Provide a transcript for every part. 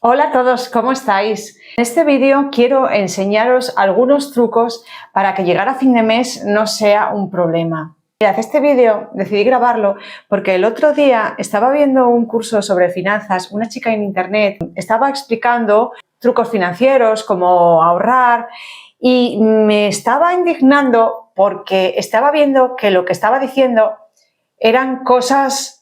Hola a todos, ¿cómo estáis? En este vídeo quiero enseñaros algunos trucos para que llegar a fin de mes no sea un problema. Mirad, este vídeo decidí grabarlo porque el otro día estaba viendo un curso sobre finanzas, una chica en internet estaba explicando trucos financieros, cómo ahorrar, y me estaba indignando porque estaba viendo que lo que estaba diciendo eran cosas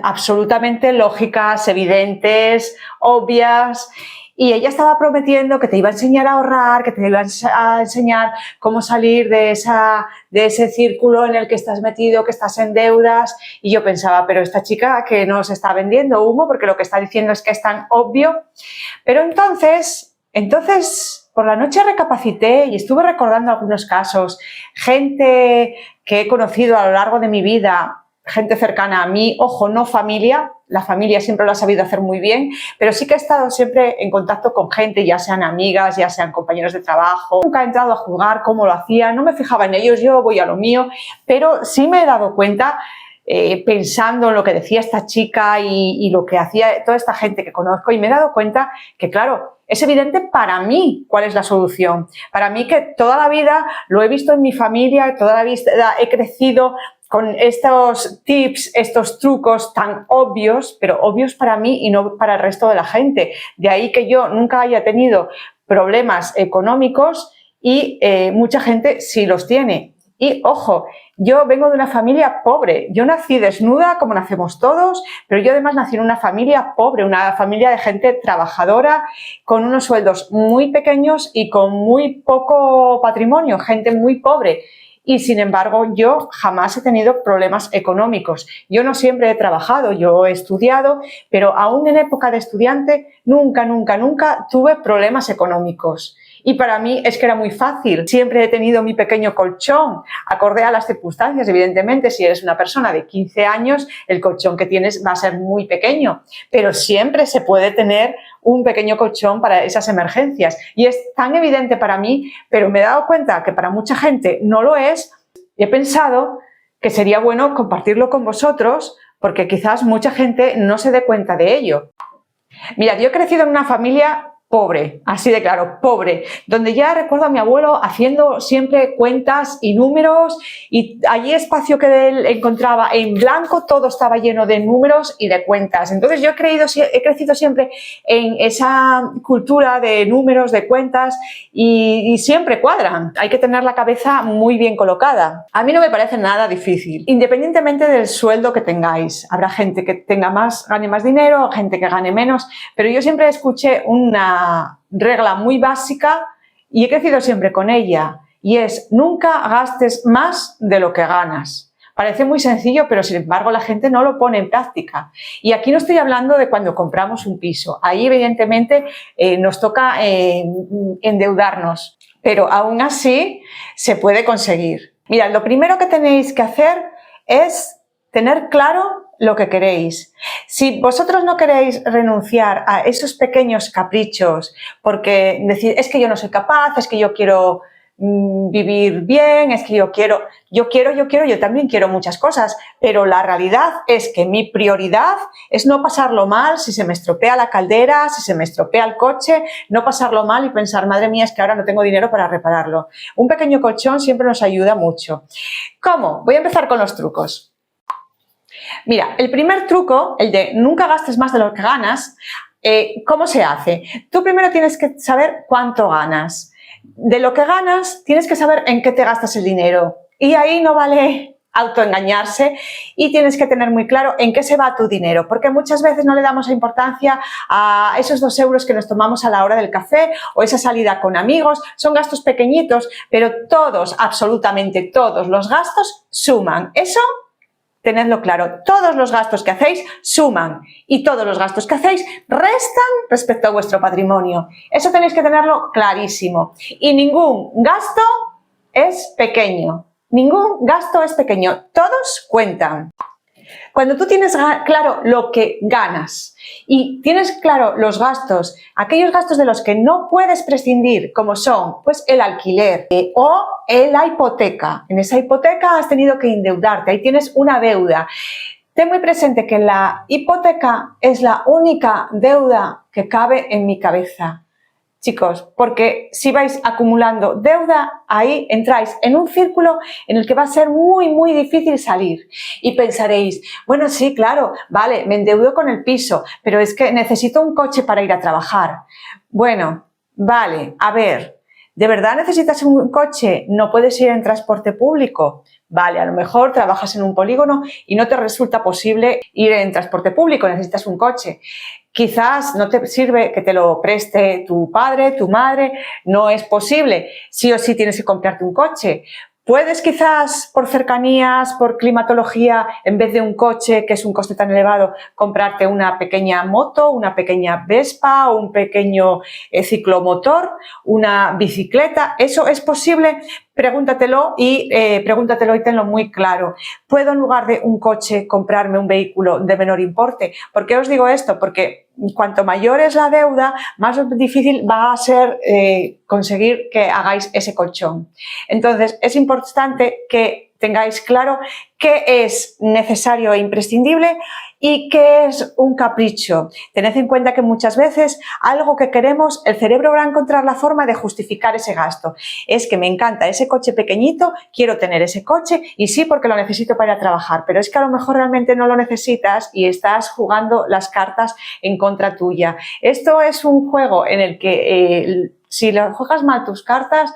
absolutamente lógicas, evidentes, obvias, y ella estaba prometiendo que te iba a enseñar a ahorrar, que te iba a enseñar cómo salir de ese círculo en el que estás metido, que estás en deudas, y yo pensaba, pero esta chica que nos está vendiendo humo porque lo que está diciendo es que es tan obvio. Pero entonces por la noche recapacité y estuve recordando algunos casos, gente que he conocido a lo largo de mi vida, gente cercana a mí, ojo, no familia, la familia siempre lo ha sabido hacer muy bien, pero sí que he estado siempre en contacto con gente, ya sean amigas, ya sean compañeros de trabajo. Nunca he entrado a juzgar cómo lo hacía, no me fijaba en ellos, yo voy a lo mío, pero sí me he dado cuenta, pensando en lo que decía esta chica y lo que hacía toda esta gente que conozco, y me he dado cuenta que, claro, es evidente para mí cuál es la solución. Para mí, que toda la vida lo he visto en mi familia, toda la vida he crecido con estos tips, estos trucos tan obvios, pero obvios para mí y no para el resto de la gente. De ahí que yo nunca haya tenido problemas económicos y mucha gente sí los tiene. Y ojo, yo vengo de una familia pobre. Yo nací desnuda, como nacemos todos, pero yo además nací en una familia pobre, una familia de gente trabajadora, con unos sueldos muy pequeños y con muy poco patrimonio, gente muy pobre. Y sin embargo, yo jamás he tenido problemas económicos. Yo no siempre he trabajado, yo he estudiado, pero aún en época de estudiante nunca tuve problemas económicos. Y para mí es que era muy fácil. Siempre he tenido mi pequeño colchón, acorde a las circunstancias. Evidentemente, si eres una persona de 15 años, el colchón que tienes va a ser muy pequeño, pero siempre se puede tener un pequeño colchón para esas emergencias. Y es tan evidente para mí, pero me he dado cuenta que para mucha gente no lo es. He pensado que sería bueno compartirlo con vosotros, porque quizás mucha gente no se dé cuenta de ello. Mirad, yo he crecido en una familia pobre, así de claro, pobre, donde ya recuerdo a mi abuelo haciendo siempre cuentas y números, y allí espacio que él encontraba en blanco, todo estaba lleno de números y de cuentas. Entonces yo he crecido siempre en esa cultura de números, de cuentas, y siempre cuadran. Hay que tener la cabeza muy bien colocada. A mí no me parece nada difícil, independientemente del sueldo que tengáis. Habrá gente que gane más dinero, gente que gane menos, pero yo siempre escuché una regla muy básica y he crecido siempre con ella, y es: nunca gastes más de lo que ganas. Parece muy sencillo, pero sin embargo la gente no lo pone en práctica. Y aquí no estoy hablando de cuando compramos un piso. Ahí evidentemente nos toca endeudarnos, pero aún así se puede conseguir. Mirad, lo primero que tenéis que hacer es tener claro lo que queréis. Si vosotros no queréis renunciar a esos pequeños caprichos porque decir, es que yo no soy capaz, es que yo quiero vivir bien, es que yo también quiero muchas cosas, pero la realidad es que mi prioridad es no pasarlo mal si se me estropea la caldera, si se me estropea el coche, no pasarlo mal y pensar, madre mía, es que ahora no tengo dinero para repararlo. Un pequeño colchón siempre nos ayuda mucho. ¿Cómo? Voy a empezar con los trucos. Mira, el primer truco, el de nunca gastes más de lo que ganas, ¿cómo se hace? Tú primero tienes que saber cuánto ganas. De lo que ganas, tienes que saber en qué te gastas el dinero. Y ahí no vale autoengañarse, y tienes que tener muy claro en qué se va tu dinero, porque muchas veces no le damos importancia a esos 2 euros que nos tomamos a la hora del café o esa salida con amigos. Son gastos pequeñitos, pero todos, absolutamente todos los gastos suman. Eso tenedlo claro, todos los gastos que hacéis suman y todos los gastos que hacéis restan respecto a vuestro patrimonio. Eso tenéis que tenerlo clarísimo. Y ningún gasto es pequeño. Ningún gasto es pequeño. Todos cuentan. Cuando tú tienes claro lo que ganas y tienes claro los gastos, aquellos gastos de los que no puedes prescindir, como son pues el alquiler o la hipoteca. En esa hipoteca has tenido que endeudarte, ahí tienes una deuda. Ten muy presente que la hipoteca es la única deuda que cabe en mi cabeza. Chicos, porque si vais acumulando deuda, ahí entráis en un círculo en el que va a ser muy difícil salir. Y pensaréis, bueno, sí, claro, vale, me endeudo con el piso, pero es que necesito un coche para ir a trabajar. Bueno, vale, a ver, ¿de verdad necesitas un coche? ¿No puedes ir en transporte público? Vale, a lo mejor trabajas en un polígono y no te resulta posible ir en transporte público, necesitas un coche. Quizás no te sirve que te lo preste tu padre, tu madre, no es posible. Sí o sí tienes que comprarte un coche. Puedes quizás por cercanías, por climatología, en vez de un coche que es un coste tan elevado, comprarte una pequeña moto, una pequeña Vespa o un pequeño ciclomotor, una bicicleta. ¿Eso es posible? Pregúntatelo y tenlo muy claro. ¿Puedo en lugar de un coche comprarme un vehículo de menor importe? ¿Por qué os digo esto? Porque cuanto mayor es la deuda, más difícil va a ser conseguir que hagáis ese colchón. Entonces, es importante que tengáis claro qué es necesario e imprescindible y qué es un capricho. Tened en cuenta que muchas veces algo que queremos, el cerebro va a encontrar la forma de justificar ese gasto. Es que me encanta ese coche pequeñito, quiero tener ese coche y sí porque lo necesito para ir a trabajar, pero es que a lo mejor realmente no lo necesitas y estás jugando las cartas en contra tuya. Esto es un juego en el que si lo juegas mal tus cartas,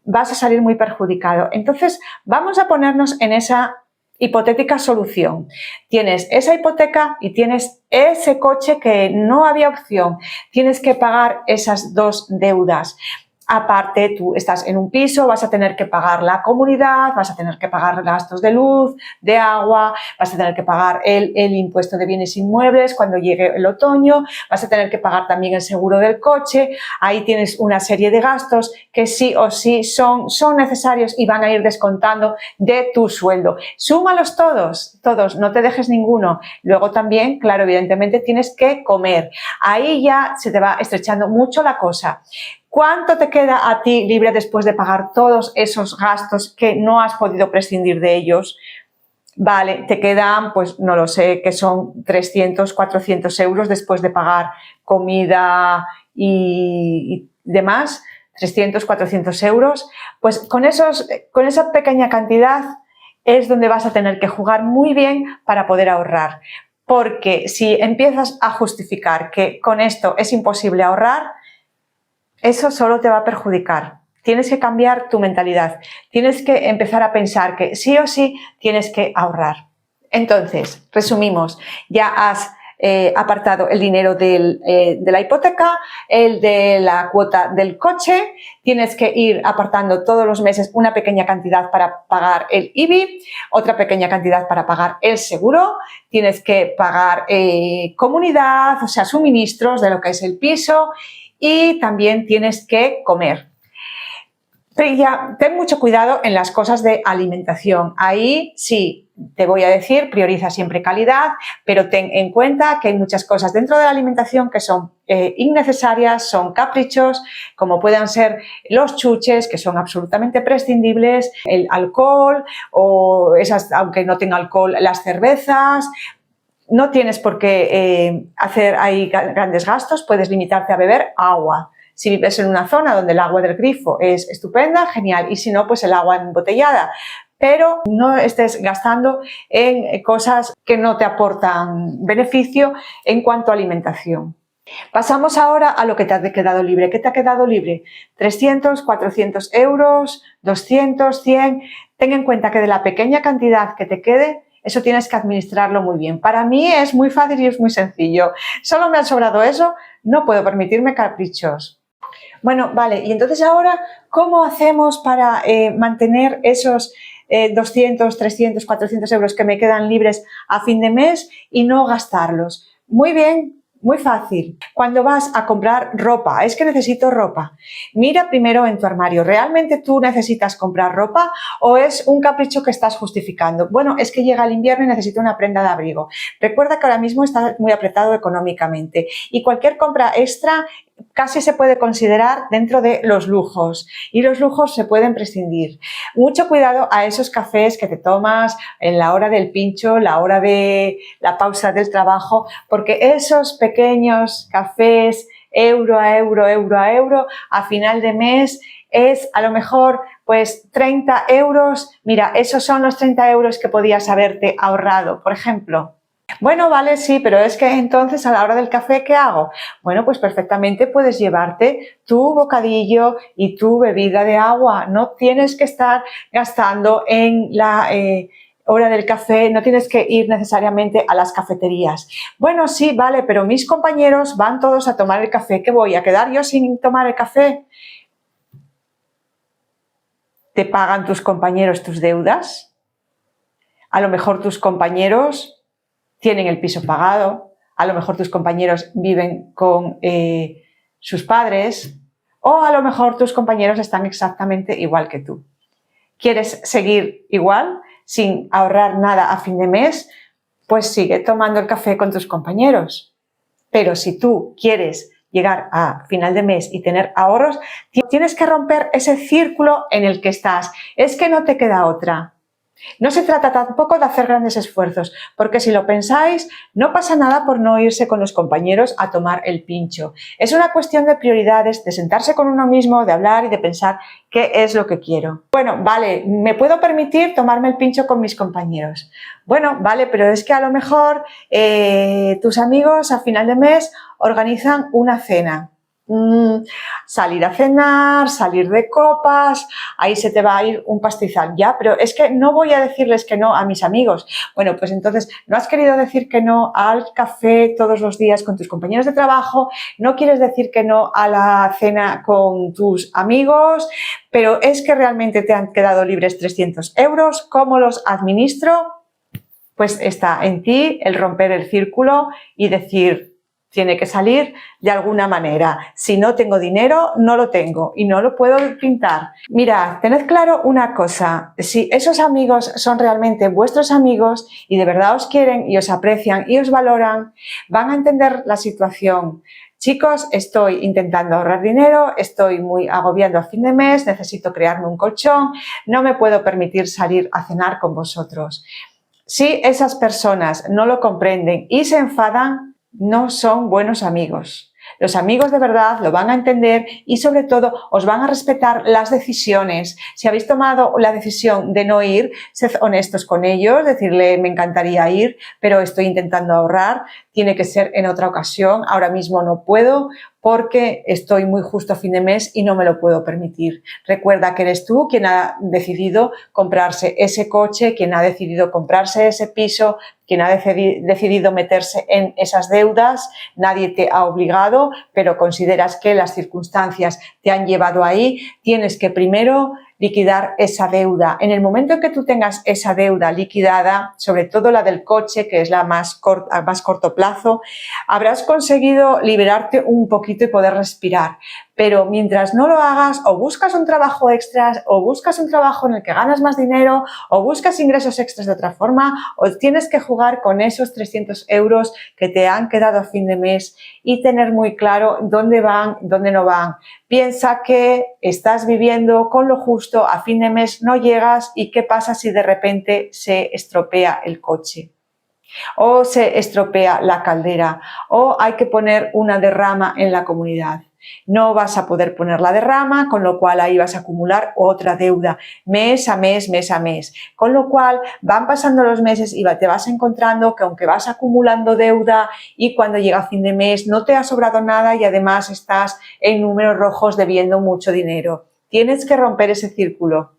vas a salir muy perjudicado. Entonces, vamos a ponernos en esa hipotética solución. Tienes esa hipoteca y tienes ese coche que no había opción. Tienes que pagar esas dos deudas. Aparte, tú estás en un piso, vas a tener que pagar la comunidad, vas a tener que pagar gastos de luz, de agua, vas a tener que pagar el impuesto de bienes inmuebles cuando llegue el otoño, vas a tener que pagar también el seguro del coche. Ahí tienes una serie de gastos que sí o sí son necesarios y van a ir descontando de tu sueldo. Súmalos todos, no te dejes ninguno. Luego también, claro, evidentemente tienes que comer. Ahí ya se te va estrechando mucho la cosa. ¿Cuánto te queda a ti libre después de pagar todos esos gastos que no has podido prescindir de ellos? Vale, te quedan, pues no lo sé, que son 300, 400 euros después de pagar comida y demás, 300, 400 euros. Pues con esa pequeña cantidad es donde vas a tener que jugar muy bien para poder ahorrar. Porque si empiezas a justificar que con esto es imposible ahorrar, eso solo te va a perjudicar. Tienes que cambiar tu mentalidad. Tienes que empezar a pensar que sí o sí tienes que ahorrar. Entonces, resumimos, ya has apartado el dinero de la hipoteca, el de la cuota del coche, tienes que ir apartando todos los meses una pequeña cantidad para pagar el IBI, otra pequeña cantidad para pagar el seguro, tienes que pagar comunidad, o sea, suministros de lo que es el piso, y también tienes que comer. Pero ya, ten mucho cuidado en las cosas de alimentación. Ahí sí, te voy a decir, prioriza siempre calidad, pero ten en cuenta que hay muchas cosas dentro de la alimentación que son innecesarias, son caprichos, como puedan ser los chuches, que son absolutamente prescindibles, el alcohol o esas, aunque no tenga alcohol, las cervezas. No tienes por qué hacer ahí grandes gastos, puedes limitarte a beber agua. Si vives en una zona donde el agua del grifo es estupenda, genial, y si no, pues el agua embotellada. Pero no estés gastando en cosas que no te aportan beneficio en cuanto a alimentación. Pasamos ahora a lo que te ha quedado libre. ¿Qué te ha quedado libre? 300, 400 euros, 200, 100. Ten en cuenta que de la pequeña cantidad que te quede, eso tienes que administrarlo muy bien. Para mí es muy fácil y es muy sencillo. Solo me ha sobrado eso, no puedo permitirme caprichos. Bueno, vale, y entonces ahora, ¿cómo hacemos para mantener esos 200, 300, 400 euros que me quedan libres a fin de mes y no gastarlos? Muy bien. Muy fácil. Cuando vas a comprar ropa, es que necesito ropa. Mira primero en tu armario, ¿realmente tú necesitas comprar ropa o es un capricho que estás justificando? Bueno, es que llega el invierno y necesito una prenda de abrigo. Recuerda que ahora mismo estás muy apretado económicamente y cualquier compra extra casi se puede considerar dentro de los lujos y los lujos se pueden prescindir. Mucho cuidado a esos cafés que te tomas en la hora del pincho, la hora de la pausa del trabajo, porque esos pequeños cafés euro a euro, euro a euro, a final de mes es a lo mejor pues 30 euros. Mira, esos son los 30 euros que podías haberte ahorrado, por ejemplo. Bueno, vale, sí, pero es que entonces a la hora del café, ¿qué hago? Bueno, pues perfectamente puedes llevarte tu bocadillo y tu bebida de agua. No tienes que estar gastando en la hora del café, no tienes que ir necesariamente a las cafeterías. Bueno, sí, vale, pero mis compañeros van todos a tomar el café. ¿Qué voy a quedar yo sin tomar el café? ¿Te pagan tus compañeros tus deudas? A lo mejor tus compañeros tienen el piso pagado, a lo mejor tus compañeros viven con sus padres o a lo mejor tus compañeros están exactamente igual que tú. ¿Quieres seguir igual, sin ahorrar nada a fin de mes? Pues sigue tomando el café con tus compañeros. Pero si tú quieres llegar a final de mes y tener ahorros, tienes que romper ese círculo en el que estás. Es que no te queda otra. No se trata tampoco de hacer grandes esfuerzos, porque si lo pensáis, no pasa nada por no irse con los compañeros a tomar el pincho. Es una cuestión de prioridades, de sentarse con uno mismo, de hablar y de pensar qué es lo que quiero. Bueno, vale, me puedo permitir tomarme el pincho con mis compañeros. Bueno, vale, pero es que a lo mejor tus amigos a final de mes organizan una cena. Salir a cenar, salir de copas, ahí se te va a ir un pastizal. Ya, pero es que no voy a decirles que no a mis amigos. Bueno, pues entonces no has querido decir que no al café todos los días con tus compañeros de trabajo, no quieres decir que no a la cena con tus amigos, pero es que realmente te han quedado libres 300 euros. ¿Cómo los administro? Pues está en ti el romper el círculo y decir: tiene que salir de alguna manera. Si no tengo dinero, no lo tengo y no lo puedo pintar. Mirad, tened claro una cosa: si esos amigos son realmente vuestros amigos y de verdad os quieren y os aprecian y os valoran, van a entender la situación. Chicos, estoy intentando ahorrar dinero, estoy muy agobiando a fin de mes, necesito crearme un colchón, no me puedo permitir salir a cenar con vosotros. Si esas personas no lo comprenden y se enfadan, no son buenos amigos. Los amigos de verdad lo van a entender y sobre todo os van a respetar las decisiones. Si habéis tomado la decisión de no ir, sed honestos con ellos, decirle: me encantaría ir, pero estoy intentando ahorrar, tiene que ser en otra ocasión, ahora mismo no puedo porque estoy muy justo a fin de mes y no me lo puedo permitir. Recuerda que eres tú quien ha decidido comprarse ese coche, quien ha decidido comprarse ese piso, quien ha decidido meterse en esas deudas. Nadie te ha obligado, pero consideras que las circunstancias te han llevado ahí. Tienes que primero liquidar esa deuda. En el momento en que tú tengas esa deuda liquidada, sobre todo la del coche, que es la más a más corto plazo, habrás conseguido liberarte un poquito y poder respirar. Pero mientras no lo hagas, o buscas un trabajo extra, o buscas un trabajo en el que ganas más dinero, o buscas ingresos extras de otra forma, o tienes que jugar con esos 300 euros que te han quedado a fin de mes y tener muy claro dónde van, dónde no van. Piensa que estás viviendo con lo justo, a fin de mes no llegas y qué pasa si de repente se estropea el coche o se estropea la caldera o hay que poner una derrama en la comunidad. No vas a poder poner la derrama, con lo cual ahí vas a acumular otra deuda mes a mes, mes a mes. Con lo cual van pasando los meses y te vas encontrando que aunque vas acumulando deuda y cuando llega fin de mes no te ha sobrado nada y además estás en números rojos debiendo mucho dinero. Tienes que romper ese círculo.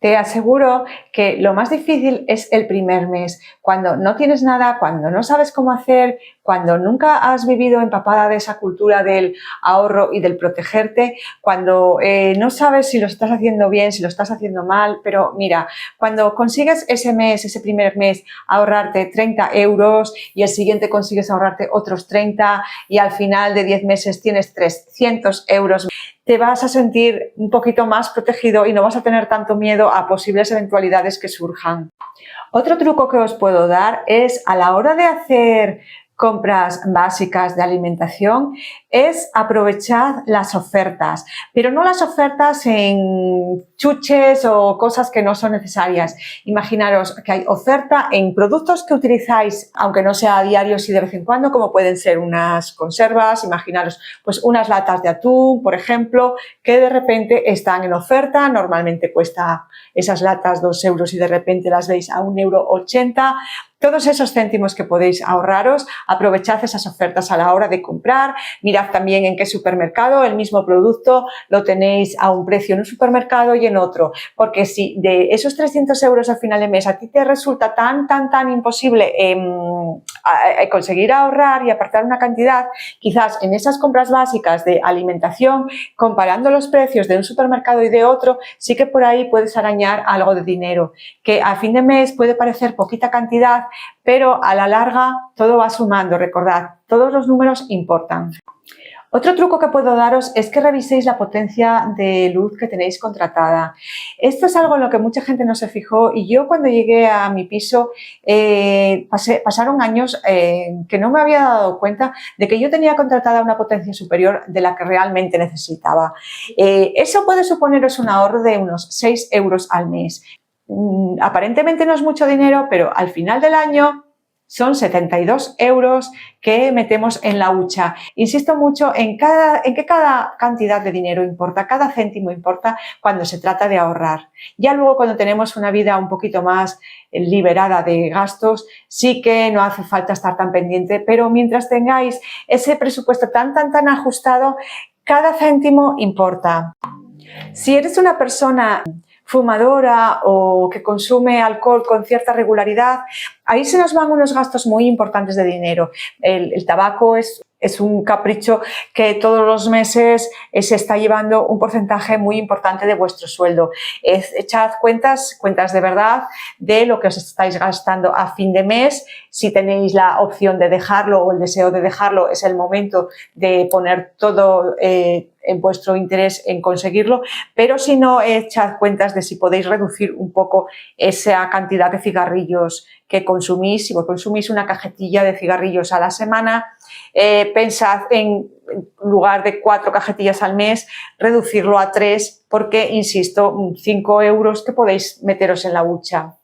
Te aseguro que lo más difícil es el primer mes, cuando no tienes nada, cuando no sabes cómo hacer, cuando nunca has vivido empapada de esa cultura del ahorro y del protegerte, cuando no sabes si lo estás haciendo bien, si lo estás haciendo mal, pero mira, cuando consigues ese mes, ese primer mes, ahorrarte 30 euros y el siguiente consigues ahorrarte otros 30 y al final de 10 meses tienes 300 euros, te vas a sentir un poquito más protegido y no vas a tener tanto miedo a posibles eventualidades que surjan. Otro truco que os puedo dar es a la hora de hacer compras básicas de alimentación es aprovechar las ofertas, pero no las ofertas en chuches o cosas que no son necesarias. Imaginaros que hay oferta en productos que utilizáis, aunque no sea a diario, sí de vez en cuando, como pueden ser unas conservas, imaginaros pues unas latas de atún, por ejemplo, que de repente están en oferta, normalmente cuesta esas latas 2 euros y de repente las veis a 1,80 €. Todos esos céntimos que podéis ahorraros, aprovechad esas ofertas a la hora de comprar. Mirad también en qué supermercado el mismo producto lo tenéis a un precio en un supermercado y en otro. Porque si de esos 300 € al final de mes a ti te resulta tan imposible conseguir ahorrar y apartar una cantidad, quizás en esas compras básicas de alimentación, comparando los precios de un supermercado y de otro, sí que por ahí puedes arañar algo de dinero, que a fin de mes puede parecer poquita cantidad, pero a la larga todo va sumando. Recordad, todos los números importan. Otro truco que puedo daros es que reviséis la potencia de luz que tenéis contratada. Esto es algo en lo que mucha gente no se fijó y yo cuando llegué a mi piso pasaron años que no me había dado cuenta de que yo tenía contratada una potencia superior de la que realmente necesitaba. Eso puede suponeros un ahorro de unos 6 € al mes. Aparentemente no es mucho dinero, pero al final del año son 72 € que metemos en la hucha. Insisto mucho en que cada cantidad de dinero importa, cada céntimo importa cuando se trata de ahorrar. Ya luego cuando tenemos una vida un poquito más liberada de gastos, sí que no hace falta estar tan pendiente, pero mientras tengáis ese presupuesto tan ajustado, cada céntimo importa. Si eres una persona fumadora o que consume alcohol con cierta regularidad, ahí se nos van unos gastos muy importantes de dinero. El tabaco es un capricho que todos los meses se está llevando un porcentaje muy importante de vuestro sueldo. Echad cuentas de verdad de lo que os estáis gastando a fin de mes. Si tenéis la opción de dejarlo o el deseo de dejarlo, es el momento de poner todo en vuestro interés en conseguirlo, pero si no, echad cuentas de si podéis reducir un poco esa cantidad de cigarrillos que consumís. Si vos consumís una cajetilla de cigarrillos a la semana, pensad en lugar de 4 cajetillas al mes, reducirlo a 3, porque, insisto, 5 € que podéis meteros en la hucha.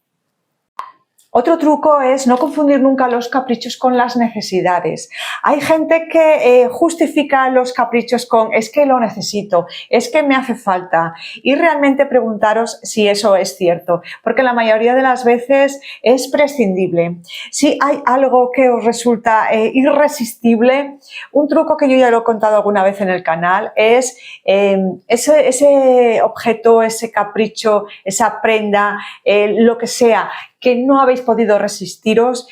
Otro truco es no confundir nunca los caprichos con las necesidades. Hay gente que justifica los caprichos con es que lo necesito, es que me hace falta, y realmente preguntaros si eso es cierto, porque la mayoría de las veces es prescindible. Si hay algo que os resulta irresistible, un truco que yo ya lo he contado alguna vez en el canal es ese objeto, ese capricho, esa prenda, lo que sea, que no habéis podido resistiros,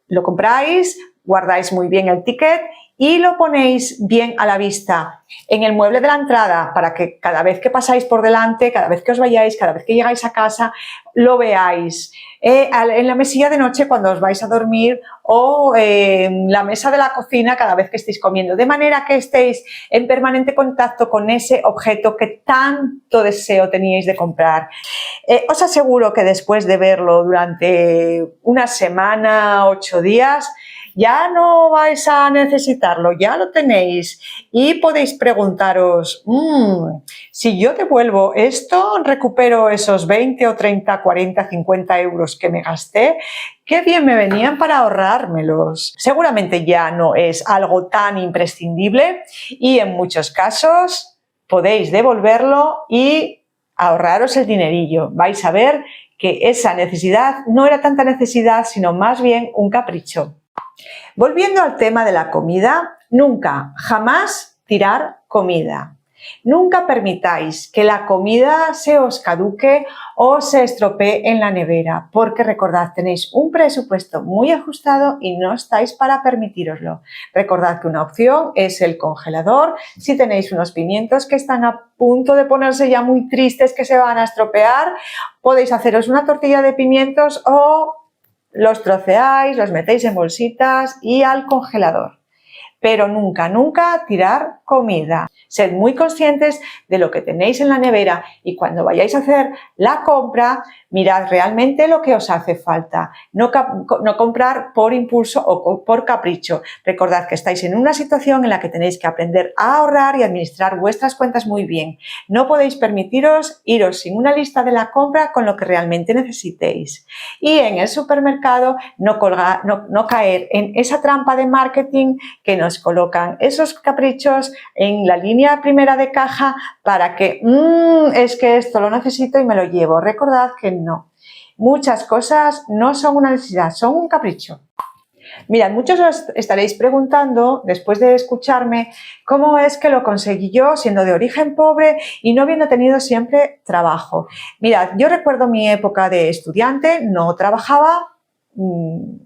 lo compráis, guardáis muy bien el ticket y lo ponéis bien a la vista en el mueble de la entrada para que cada vez que pasáis por delante, cada vez que os vayáis, cada vez que llegáis a casa, lo veáis. En la mesilla de noche cuando os vais a dormir o en la mesa de la cocina cada vez que estéis comiendo, de manera que estéis en permanente contacto con ese objeto que tanto deseo teníais de comprar. Os aseguro que después de verlo durante una semana, 8 días, ya no vais a necesitarlo, ya lo tenéis y podéis preguntaros, si yo devuelvo esto, recupero esos 20 o 30, 40, 50 € que me gasté, qué bien me venían para ahorrármelos. Seguramente ya no es algo tan imprescindible y en muchos casos podéis devolverlo y ahorraros el dinerillo. Vais a ver que esa necesidad no era tanta necesidad, sino más bien un capricho. Volviendo al tema de la comida, nunca, jamás tirar comida. Nunca permitáis que la comida se os caduque o se estropee en la nevera, porque recordad, tenéis un presupuesto muy ajustado y no estáis para permitíroslo. Recordad que una opción es el congelador. Si tenéis unos pimientos que están a punto de ponerse ya muy tristes, que se van a estropear, podéis haceros una tortilla de pimientos o los troceáis, los metéis en bolsitas y al congelador. Pero nunca, nunca tirar comida. Sed muy conscientes de lo que tenéis en la nevera y cuando vayáis a hacer la compra, mirad realmente lo que os hace falta. No comprar por impulso o por capricho. Recordad que estáis en una situación en la que tenéis que aprender a ahorrar y administrar vuestras cuentas muy bien. No podéis permitiros iros sin una lista de la compra con lo que realmente necesitéis. Y en el supermercado no caer en esa trampa de marketing que nos colocan esos caprichos en la línea primera de caja para que es que esto lo necesito y me lo llevo. Recordad que no. Muchas cosas no son una necesidad, son un capricho. Mirad, muchos os estaréis preguntando, después de escucharme, cómo es que lo conseguí yo siendo de origen pobre y no habiendo tenido siempre trabajo. Mirad, yo recuerdo mi época de estudiante, no trabajaba,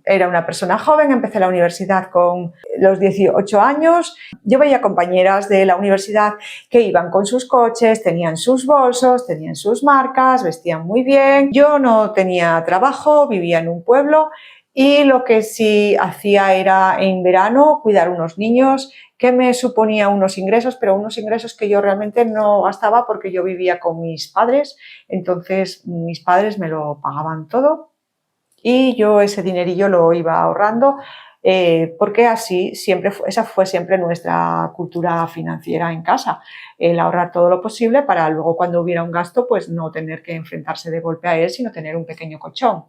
era una persona joven, empecé la universidad con los 18 años. Yo veía compañeras de la universidad que iban con sus coches, tenían sus bolsos, tenían sus marcas, vestían muy bien. Yo no tenía trabajo, vivía en un pueblo y lo que sí hacía era en verano cuidar unos niños que me suponía unos ingresos, pero unos ingresos que yo realmente no gastaba porque yo vivía con mis padres, entonces mis padres me lo pagaban todo. Y yo ese dinerillo lo iba ahorrando porque así esa fue siempre nuestra cultura financiera en casa, el ahorrar todo lo posible para luego cuando hubiera un gasto pues no tener que enfrentarse de golpe a él, sino tener un pequeño colchón.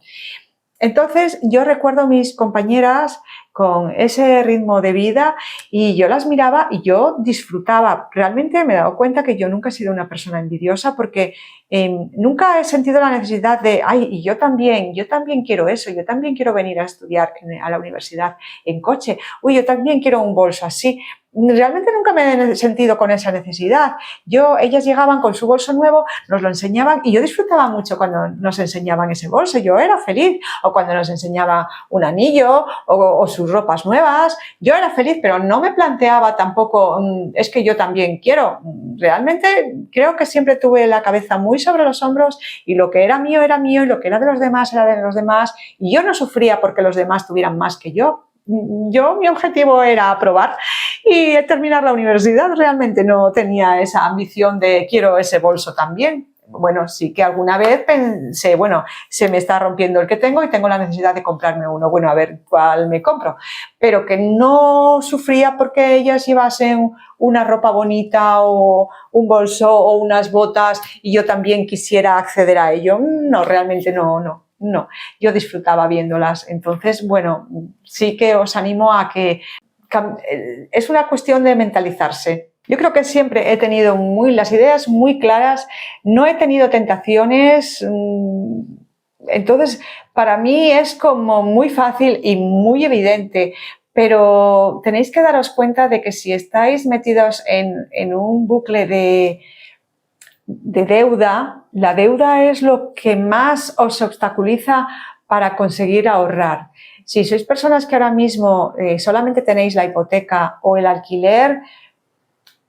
Entonces yo recuerdo mis compañeras con ese ritmo de vida y yo las miraba y yo disfrutaba. Realmente me he dado cuenta que yo nunca he sido una persona envidiosa porque nunca he sentido la necesidad de, ay, y yo también quiero eso, yo también quiero venir a estudiar a la universidad en coche, uy, yo también quiero un bolso así. Realmente nunca me he sentido con esa necesidad. Ellas llegaban con su bolso nuevo, nos lo enseñaban y yo disfrutaba mucho cuando nos enseñaban ese bolso, yo era feliz. O cuando nos enseñaba un anillo o sus ropas nuevas, yo era feliz, pero no me planteaba tampoco, es que yo también quiero. Realmente creo que siempre tuve la cabeza muy sobre los hombros y lo que era mío y lo que era de los demás era de los demás y yo no sufría porque los demás tuvieran más que yo. Mi objetivo era aprobar y terminar la universidad. Realmente no tenía esa ambición de quiero ese bolso también. Bueno, sí que alguna vez pensé, bueno, se me está rompiendo el que tengo y tengo la necesidad de comprarme uno. Bueno, a ver cuál me compro. Pero que no sufría porque ellas llevasen una ropa bonita o un bolso o unas botas y yo también quisiera acceder a ello. No, realmente no. Yo disfrutaba viéndolas. Entonces, bueno, sí que os animo a que es una cuestión de mentalizarse. Yo creo que siempre he tenido las ideas muy claras, no he tenido tentaciones, entonces para mí es como muy fácil y muy evidente, pero tenéis que daros cuenta de que si estáis metidos en un bucle de deuda, la deuda es lo que más os obstaculiza para conseguir ahorrar. Si sois personas que ahora mismo solamente tenéis la hipoteca o el alquiler,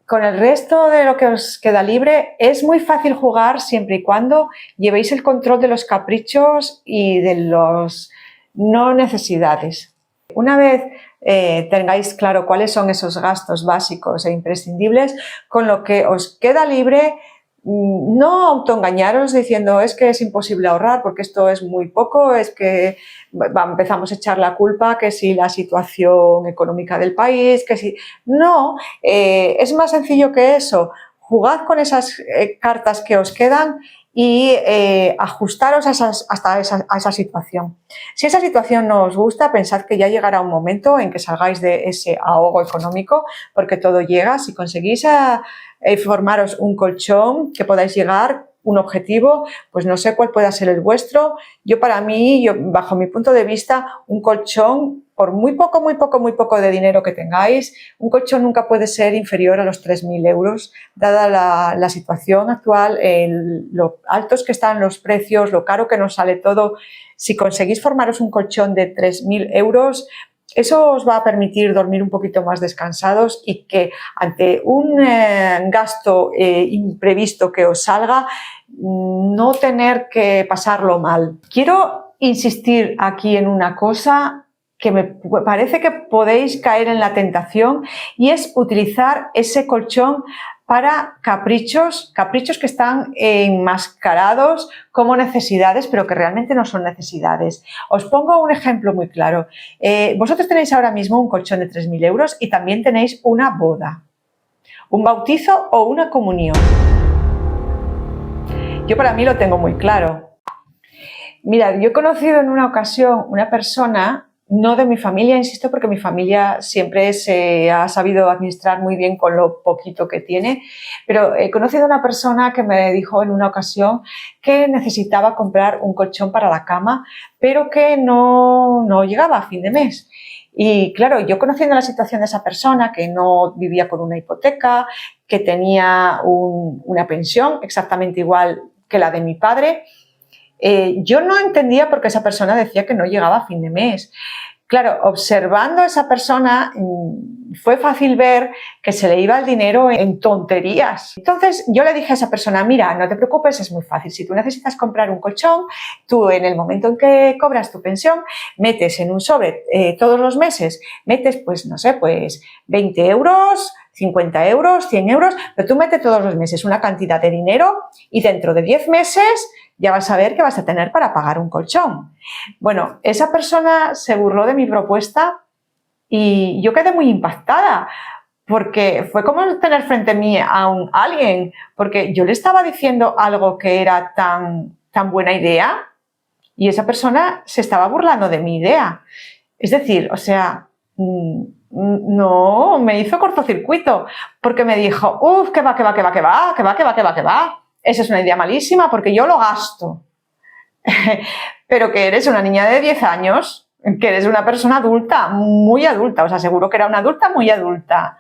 con el resto de lo que os queda libre es muy fácil jugar siempre y cuando llevéis el control de los caprichos y de las no necesidades. Una vez tengáis claro cuáles son esos gastos básicos e imprescindibles, con lo que os queda libre, no autoengañaros diciendo es que es imposible ahorrar porque esto es muy poco, es que empezamos a echar la culpa que si la situación económica del país, que si... No, es más sencillo que eso. Jugad con esas cartas que os quedan y ajustaros a esa situación. Si esa situación no os gusta, pensad que ya llegará un momento en que salgáis de ese ahogo económico, porque todo llega. Si conseguís formaros un colchón que podáis llegar, un objetivo, pues no sé cuál pueda ser el vuestro. Para mí, bajo mi punto de vista, un colchón, por muy poco de dinero que tengáis, un colchón nunca puede ser inferior a los 3.000 euros, dada la situación actual, lo altos que están los precios, lo caro que nos sale todo. Si conseguís formaros un colchón de 3.000 euros, eso os va a permitir dormir un poquito más descansados y que ante un gasto imprevisto que os salga, no tener que pasarlo mal. Quiero insistir aquí en una cosa que me parece que podéis caer en la tentación, y es utilizar ese colchón para caprichos que están enmascarados como necesidades, pero que realmente no son necesidades. Os pongo un ejemplo muy claro. Vosotros tenéis ahora mismo un colchón de 3.000 euros y también tenéis una boda, un bautizo o una comunión. Yo para mí lo tengo muy claro. Mirad, yo he conocido en una ocasión una persona, no de mi familia, insisto, porque mi familia siempre se ha sabido administrar muy bien con lo poquito que tiene, pero he conocido a una persona que me dijo en una ocasión que necesitaba comprar un colchón para la cama, pero que no llegaba a fin de mes. Y claro, yo conociendo la situación de esa persona, que no vivía con una hipoteca, que tenía una pensión exactamente igual que la de mi padre, yo no entendía por qué esa persona decía que no llegaba a fin de mes. Claro, observando a esa persona fue fácil ver que se le iba el dinero en tonterías. Entonces yo le dije a esa persona, mira, no te preocupes, es muy fácil. Si tú necesitas comprar un colchón, tú en el momento en que cobras tu pensión, metes en un sobre todos los meses, metes pues no sé, pues 20 euros, 50 euros, 100 euros, pero tú metes todos los meses una cantidad de dinero y dentro de 10 meses ya vas a ver que vas a tener para pagar un colchón. Bueno, esa persona se burló de mi propuesta y yo quedé muy impactada porque fue como tener frente a mí a alguien, porque yo le estaba diciendo algo que era tan buena idea y esa persona se estaba burlando de mi idea. Es decir, o sea, no, me hizo cortocircuito porque me dijo, uff, que va. Esa es una idea malísima porque yo lo gasto. Pero que eres una niña de 10 años, que eres una persona adulta, muy adulta, os aseguro que era una adulta muy adulta.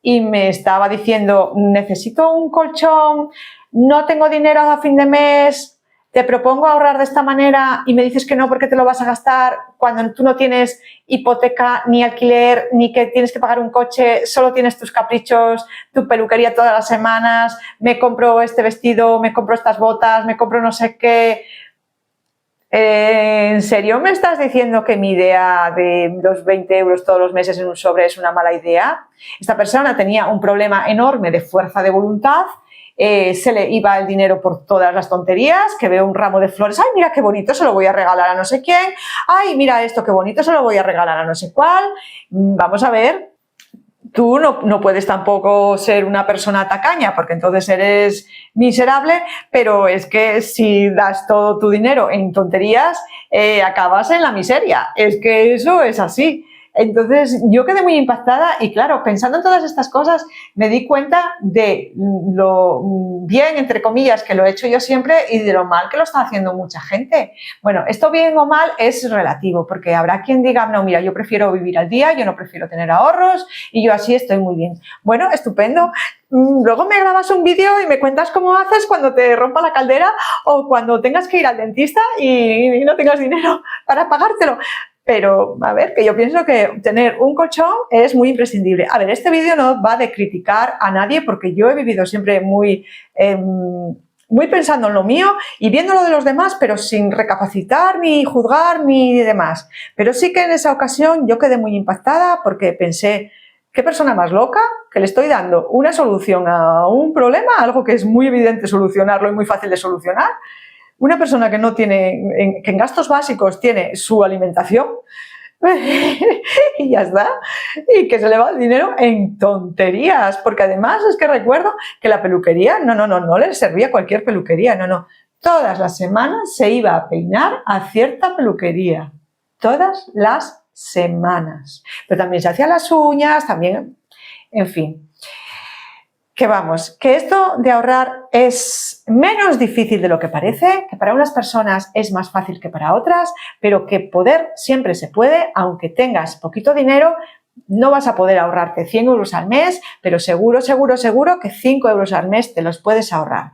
Y me estaba diciendo, necesito un colchón, no tengo dinero a fin de mes, te propongo ahorrar de esta manera y me dices que no porque te lo vas a gastar cuando tú no tienes hipoteca ni alquiler ni que tienes que pagar un coche, solo tienes tus caprichos, tu peluquería todas las semanas, me compro este vestido, me compro estas botas, me compro no sé qué. ¿En serio me estás diciendo que mi idea de los 20 euros todos los meses en un sobre es una mala idea? Esta persona tenía un problema enorme de fuerza de voluntad. Se le iba el dinero por todas las tonterías, que veo un ramo de flores, ay mira qué bonito, se lo voy a regalar a no sé quién, ay mira esto qué bonito, se lo voy a regalar a no sé cuál. Vamos a ver, tú no puedes tampoco ser una persona tacaña porque entonces eres miserable, pero es que si das todo tu dinero en tonterías, acabas en la miseria, es que eso es así. Entonces yo quedé muy impactada y claro, pensando en todas estas cosas me di cuenta de lo bien, entre comillas, que lo he hecho yo siempre y de lo mal que lo está haciendo mucha gente. Bueno, esto bien o mal es relativo porque habrá quien diga, no, mira, yo prefiero vivir al día, yo no prefiero tener ahorros y yo así estoy muy bien. Bueno, estupendo. Luego me grabas un vídeo y me cuentas cómo haces cuando te rompa la caldera o cuando tengas que ir al dentista y no tengas dinero para pagártelo. Pero, a ver, que yo pienso que tener un colchón es muy imprescindible. A ver, este vídeo no va de criticar a nadie porque yo he vivido siempre muy pensando en lo mío y viendo lo de los demás, pero sin recapacitar, ni juzgar, ni demás. Pero sí que en esa ocasión yo quedé muy impactada porque pensé, qué persona más loca, que le estoy dando una solución a un problema, algo que es muy evidente solucionarlo y muy fácil de solucionar. Una persona que no tiene, que en gastos básicos tiene su alimentación y ya está, y que se le va el dinero en tonterías, porque además es que recuerdo que la peluquería, no le servía cualquier peluquería, no, todas las semanas se iba a peinar a cierta peluquería, todas las semanas, pero también se hacían las uñas, también, en fin. Que vamos, que esto de ahorrar es menos difícil de lo que parece, que para unas personas es más fácil que para otras, pero que poder siempre se puede, aunque tengas poquito dinero, no vas a poder ahorrarte 100 euros al mes, pero seguro que 5 euros al mes te los puedes ahorrar.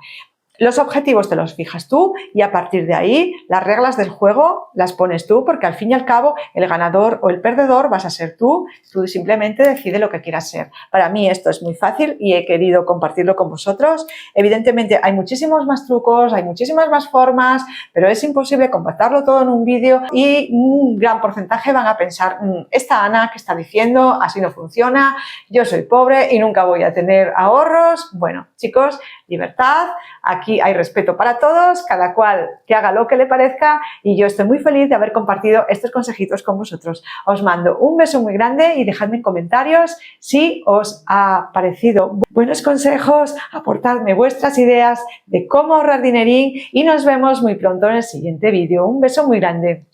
Los objetivos te los fijas tú y a partir de ahí las reglas del juego las pones tú, porque al fin y al cabo el ganador o el perdedor vas a ser tú simplemente decide lo que quieras ser. Para mí esto es muy fácil y he querido compartirlo con vosotros. Evidentemente hay muchísimos más trucos, hay muchísimas más formas, pero es imposible compactarlo todo en un vídeo y un gran porcentaje van a pensar, esta Ana que está diciendo, así no funciona, yo soy pobre y nunca voy a tener ahorros. Bueno, chicos, libertad, aquí hay respeto para todos, cada cual que haga lo que le parezca y yo estoy muy feliz de haber compartido estos consejitos con vosotros. Os mando un beso muy grande y dejadme en comentarios si os ha parecido buenos consejos, aportadme vuestras ideas de cómo ahorrar dinerín y nos vemos muy pronto en el siguiente vídeo. Un beso muy grande.